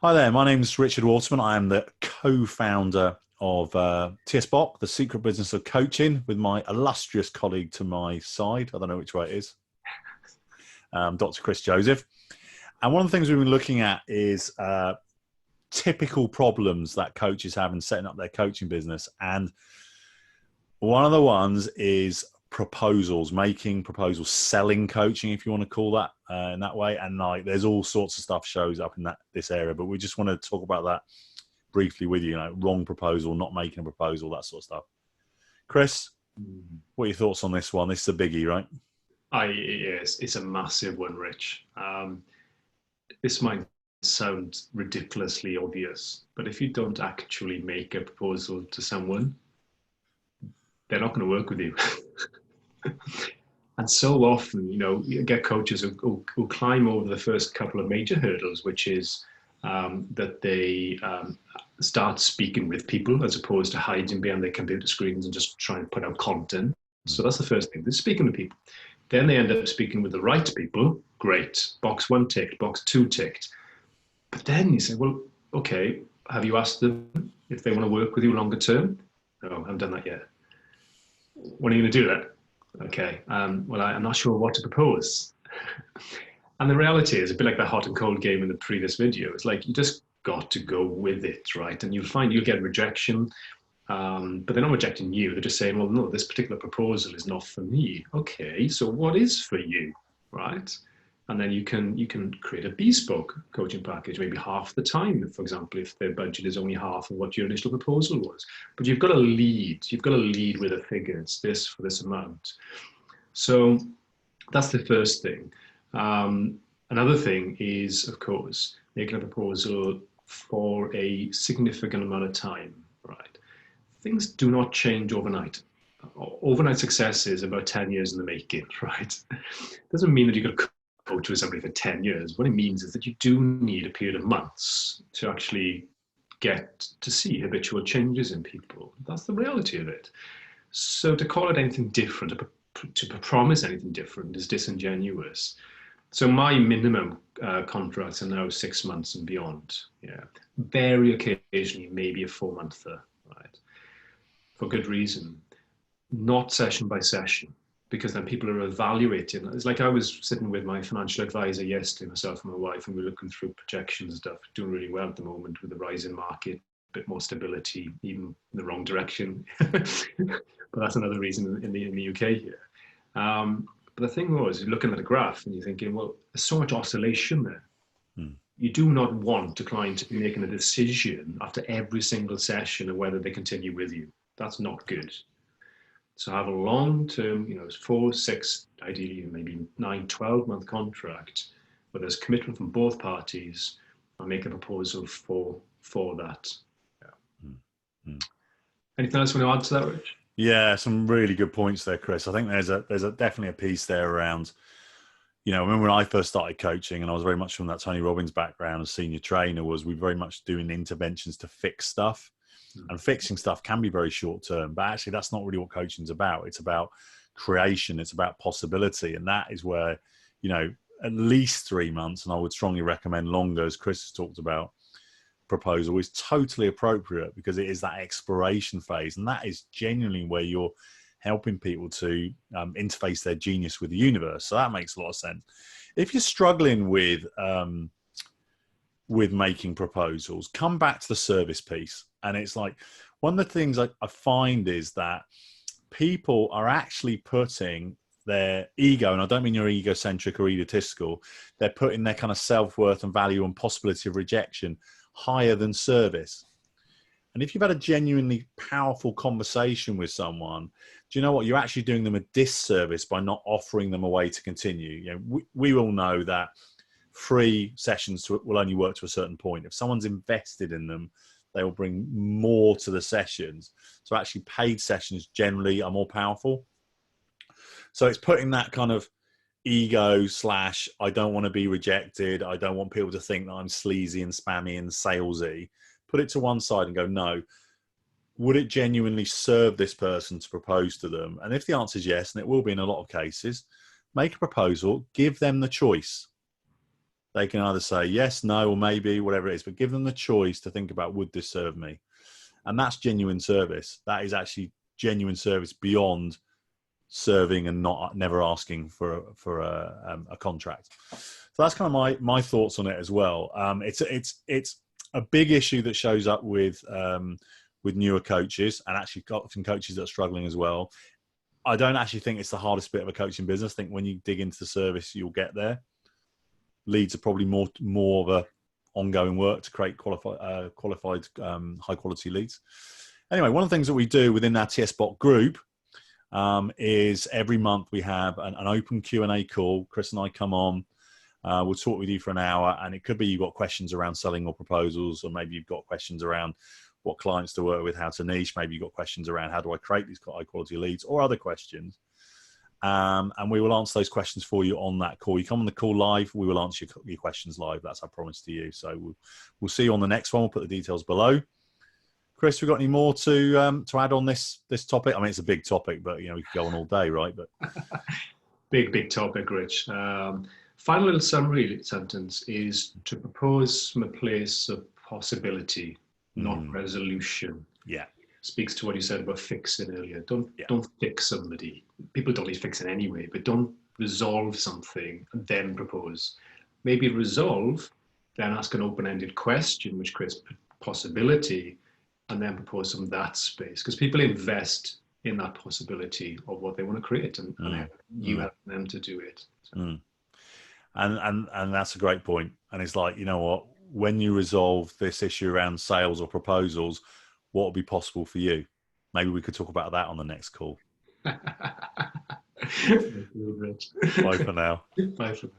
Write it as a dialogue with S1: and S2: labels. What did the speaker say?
S1: Hi there, my name's Richard Waterman. I am the co-founder of TSBOC, the secret business of coaching, with my illustrious colleague to my side. I don't know which way it is, Dr. Chris Joseph. And one of the things we've been looking at is typical problems that coaches have in setting up their coaching business. And one of the ones is proposals, making proposals, selling coaching, if you want to call that in that way. And like, there's all sorts of stuff shows up in this area, but we just want to talk about that briefly with you. Wrong proposal, not making a proposal, that sort of stuff. Chris, what are your thoughts on this one? This is a biggie, right?
S2: Yes, it's a massive one, Rich. This might sound ridiculously obvious, but if you don't actually make a proposal to someone, they're not going to work with you. And so often, you get coaches who climb over the first couple of major hurdles, which is that they start speaking with people as opposed to hiding behind their computer screens and just trying to put out content. So that's the first thing. They're speaking to people. Then they end up speaking with the right people. Great. Box one ticked, box two ticked. But then you say, well, okay, have you asked them if they want to work with you longer term? No, I haven't done that yet. When are you going to do that? Okay, well, I'm not sure what to propose. And the reality is a bit like the hot and cold game in the previous video. It's like you just got to go with it, right? And you'll find you'll get rejection, but they're not rejecting you. They're just saying, well, no, this particular proposal is not for me. Okay, so what is for you, right? And then you can create a bespoke coaching package, maybe half the time, for example, if their budget is only half of what your initial proposal was. But you've got to lead. You've got to lead with a figure. It's this for this amount. So that's the first thing. Another thing is, of course, making a proposal for a significant amount of time, right? Things do not change overnight. Overnight success is about 10 years in the making, right? Doesn't mean that you've got to coach with somebody for 10 years. What it means is that you do need a period of months to actually get to see habitual changes in people. That's the reality of it. So to call it anything different, to promise anything different is disingenuous. So my minimum contracts are now 6 months and beyond. Yeah, very occasionally maybe a 4-monther, right? For good reason, not session by session, because then people are evaluating. It's like I was sitting with my financial advisor yesterday, myself and my wife, and we were looking through projections and stuff, doing really well at the moment with the rising market, a bit more stability, even in the wrong direction. But that's another reason in the UK here. But the thing was, you're looking at a graph and you're thinking, well, there's so much oscillation there. You do not want a client to be making a decision after every single session of whether they continue with you. That's not good. So have a long-term, 4, 6, ideally maybe 9, 12-month contract where there's commitment from both parties and make a proposal for that. Yeah. Anything else you want to add to that, Rich?
S1: Yeah, some really good points there, Chris. I think there's definitely a piece there around, I remember when I first started coaching, and I was very much from that Tony Robbins background as senior trainer, was we very much doing interventions to fix stuff. And fixing stuff can be very short term, but actually that's not really what coaching is about. It's about creation. It's about possibility. And that is where, at least 3 months, and I would strongly recommend longer, as Chris has talked about, proposal is totally appropriate, because it is that exploration phase. And that is genuinely where you're helping people to interface their genius with the universe. So that makes a lot of sense. If you're struggling with making proposals, come back to the service piece. And it's like, one of the things I find is that people are actually putting their ego, and I don't mean you're egocentric or egotistical, they're putting their kind of self-worth and value and possibility of rejection higher than service. And if you've had a genuinely powerful conversation with someone, do you know what? You're actually doing them a disservice by not offering them a way to continue. We all know that free sessions will only work to a certain point. If someone's invested in them, they will bring more to the sessions. So actually paid sessions generally are more powerful. So it's putting that kind of ego / I don't want to be rejected, I don't want people to think that I'm sleazy and spammy and salesy. Put it to one side and go, no, would it genuinely serve this person to propose to them? And if the answer is yes, and it will be in a lot of cases, make a proposal, give them the choice. They can either say yes, no, or maybe, whatever it is, but give them the choice to think about, would this serve me? And that's genuine service. That is actually genuine service beyond serving and never asking for a contract. So that's kind of my thoughts on it as well. It's a big issue that shows up with newer coaches, and actually got some coaches that are struggling as well. I don't actually think it's the hardest bit of a coaching business. I think when you dig into the service, you'll get there. Leads are probably more of a ongoing work to create qualified high quality leads. Anyway, one of the things that we do within our TSBot group is every month we have an open Q&A call. Chris and I come on. We'll talk with you for an hour, and it could be you've got questions around selling or proposals, or maybe you've got questions around what clients to work with, how to niche. Maybe you've got questions around how do I create these high quality leads, or other questions. And we will answer those questions for you on that call. You come on the call live, we will answer your questions live. That's our promise to you. So we'll see you on the next one. We'll put the details below. Chris, we got any more to add on this topic? I mean, it's a big topic, but we could go on all day, right? But
S2: big topic, Rich. Final little summary sentence is to propose from a place of possibility, not resolution.
S1: Yeah.
S2: Speaks to what you said about fixing earlier. Don't fix somebody. People don't need fixing anyway, but don't resolve something and then propose. Maybe resolve, then ask an open-ended question, which creates possibility, and then propose from that space. Because people invest in that possibility of what they want to create, and you help them to do it. So.
S1: And that's a great point. And it's like, you know what? When you resolve this issue around sales or proposals, what will be possible for you? Maybe we could talk about that on the next call. Bye for now.
S2: Bye for now.